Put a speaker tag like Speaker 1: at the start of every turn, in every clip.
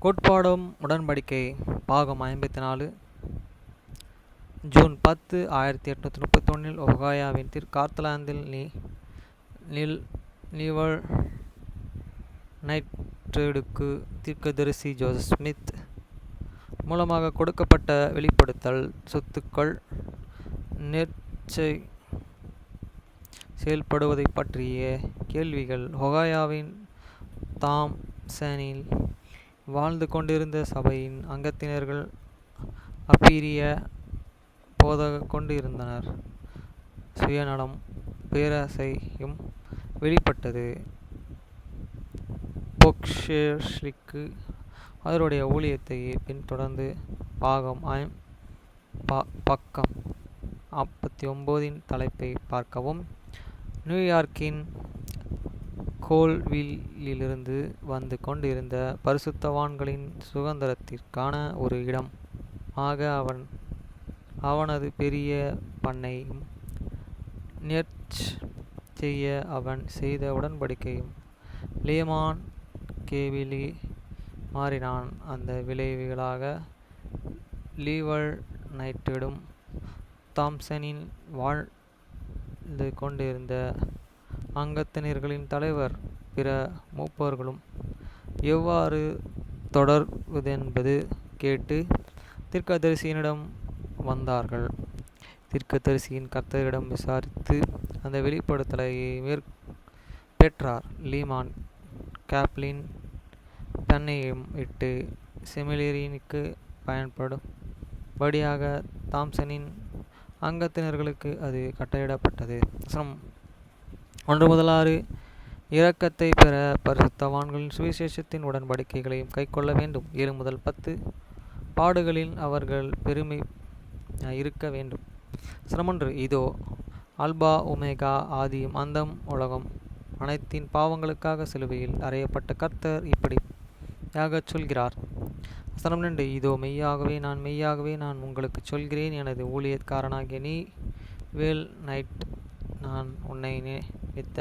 Speaker 1: கோட்பாடும் உடன்படிக்கை பாகம் 54 ஜூன் 10, 1831 ஒகாயோவின் ஸ்காட்லாந்தில் லிவர்நைட்டடுக்கு தீர்க்கதரிசி ஜோசப் ஸ்மித் மூலமாக கொடுக்கப்பட்ட வெளிப்படுத்தல் சொத்துக்கள் நேர்ச்சை செயல்படுவதை பற்றிய கேள்விகள் ஒகாயோவின் தாம்சனில் வாழ்ந்து கொண்டிருந்த சபையின் அங்கத்தினர்கள் அப்பீரிய போதக கொண்டிருந்தனர். சுயநலம் பேராசையும் வெளிப்பட்டது. பொக்ஷேஷ்லிக்கு அவருடைய ஊழியத்தை பின்தொடர்ந்து பாகம் பக்கம் 59 தலைப்பை பார்க்கவும். நியூயார்க்கின் கோல்வில்லிலிருந்து வந்து கொண்டிருந்த பரிசுத்தவான்களின் சுதந்திரத்திற்கான ஒரு இடம் ஆக அவனது பெரிய பண்ணையும் நேர்ச்சை செய்ய அவன் செய்த உடன்படிக்கையும் லிமான் கேவிலி மாறினான். அந்த விளைவுகளாக லிவர்நைட்டடும் தாம்சனில் வாழ்ந்து கொண்டிருந்த அங்கத்தினர்களின் தலைவர் பிற மூப்பர்களும் எவ்வாறு தொடர்வதென்பது கேட்டு தீர்க்கதரிசியினிடம் வந்தார்கள். தீர்க்கதரிசியின் கர்த்தரிடம் விசாரித்து அந்த வெளிப்படுத்தலை பெற்றார். லீமான் கேப்லின் தன்னையும் விட்டு செமினரிக்கு பயன்படும்படியாக தாம்சனின் அங்கத்தினர்களுக்கு அது கட்டளையிடப்பட்டது. 1-6 இரக்கத்தை பெற பரிசுத்தவான்களின் சுவிசேஷத்தின் உடன்படிக்கைகளையும் கைக்கொள்ள வேண்டும். 7-10 பாடுகளில் அவர்கள் பெருமை இருக்க வேண்டும். 1 இதோ அல்பா ஒமேகா ஆதியும் அந்தம் உலகம் அனைத்தின் பாவங்களுக்காக சிலுவையில் அறையப்பட்ட கர்த்தர் இப்படியாக சொல்கிறார். 2 இதோ மெய்யாகவே நான் உங்களுக்கு சொல்கிறேன், எனது ஊழியக்காரனாகிய நீ வேல்நைட் நான் உன்னை நினைத்த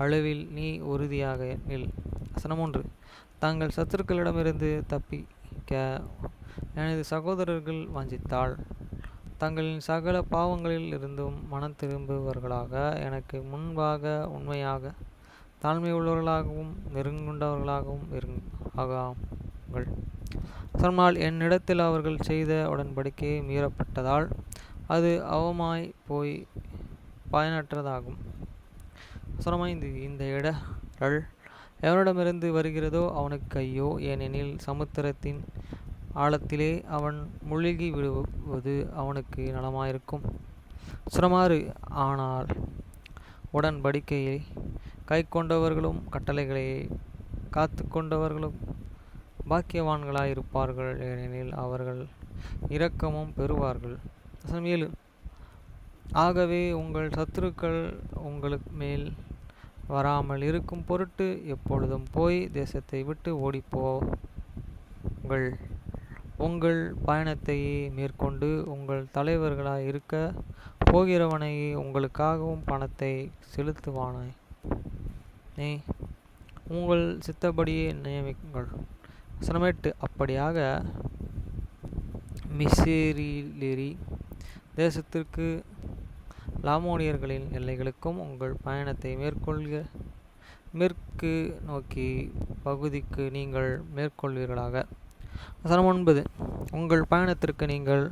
Speaker 1: அளவில் நீ உறுதியாக நில். 3 தங்கள் சத்துருக்களிடமிருந்து தப்பிக்க எனது சகோதரர்கள் வஞ்சித்தால் தங்களின் சகல பாவங்களில் இருந்தும் மனம் திரும்புவர்களாக எனக்கு முன்பாக உண்மையாக தாழ்மையுள்ளவர்களாகவும் நெருங்குண்டவர்களாகவும் ஆகாங்கள். சொன்னால் என்னிடத்தில் அவர்கள் செய்த உடன்படிக்கை மீறப்பட்டதால் அது அவமாய் போய் பயனற்றதாகும். 5 இந்த இடரல் எவனிடமிருந்து வருகிறதோ அவனுக்கு ஐயோ, ஏனெனில் சமுத்திரத்தின் ஆழத்திலே அவன் மூழ்கி விடுவது அவனுக்கு நலமாயிருக்கும். 6 ஆனால் உடன்படிக்கையை கை கொண்டவர்களும் கட்டளைகளை காத்து கொண்டவர்களும் பாக்கியவான்களாயிருப்பார்கள், ஏனெனில் அவர்கள் இரக்கமும் பெறுவார்கள். 7 ஆகவே உங்கள் சத்துருக்கள் உங்களுக்கு மேல் வராமல் இருக்கும் பொருட்டு எப்பொழுதும் போய் தேசத்தை விட்டு ஓடிப்போங்கள். உங்கள் பயணத்தையே மேற்கொண்டு உங்கள் தலைவர்களாய் இருக்க போகிறவனையே உங்களுக்காகவும் பணத்தை செலுத்துவானே உங்கள் சித்தப்படியே நியமிக்குங்கள். 8 அப்படியாக மிஸ்ரேலி தேசத்திற்கு லாமோனியர்களின் எல்லைகளுக்கும் உங்கள் பயணத்தை மேற்கு நோக்கி பகுதிக்கு நீங்கள் மேற்கொள்வீர்களாக. 9 உங்கள் பயணத்திற்கு நீங்கள்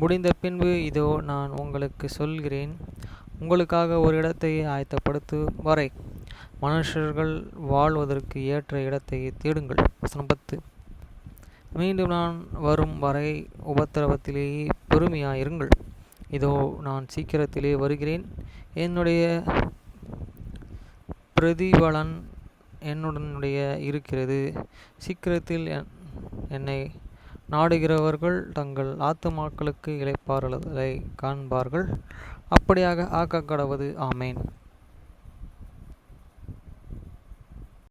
Speaker 1: முடிந்த பின்பு இதோ நான் உங்களுக்கு சொல்கிறேன், உங்களுக்காக ஒரு இடத்தை ஆயத்தப்படுத்தும் வரை மனுஷர்கள் வாழ்வதற்கு ஏற்ற இடத்தை தேடுங்கள். 10 மீண்டும் நான் வரும் வரை உபத்திரவத்திலேயே பொறுமையாயிருங்கள். இதோ நான் சீக்கிரத்திலே வருகிறேன், என்னுடைய பிரதிபலன் என்னுடைய இருக்கிறது. சீக்கிரத்தில் என்னை நாடுகிறவர்கள் தங்கள் ஆத்துமாக்களுக்கு இளைப்பாறுதலை காண்பார்கள். அப்படியாக ஆக்கக்கடவது. ஆமேன்.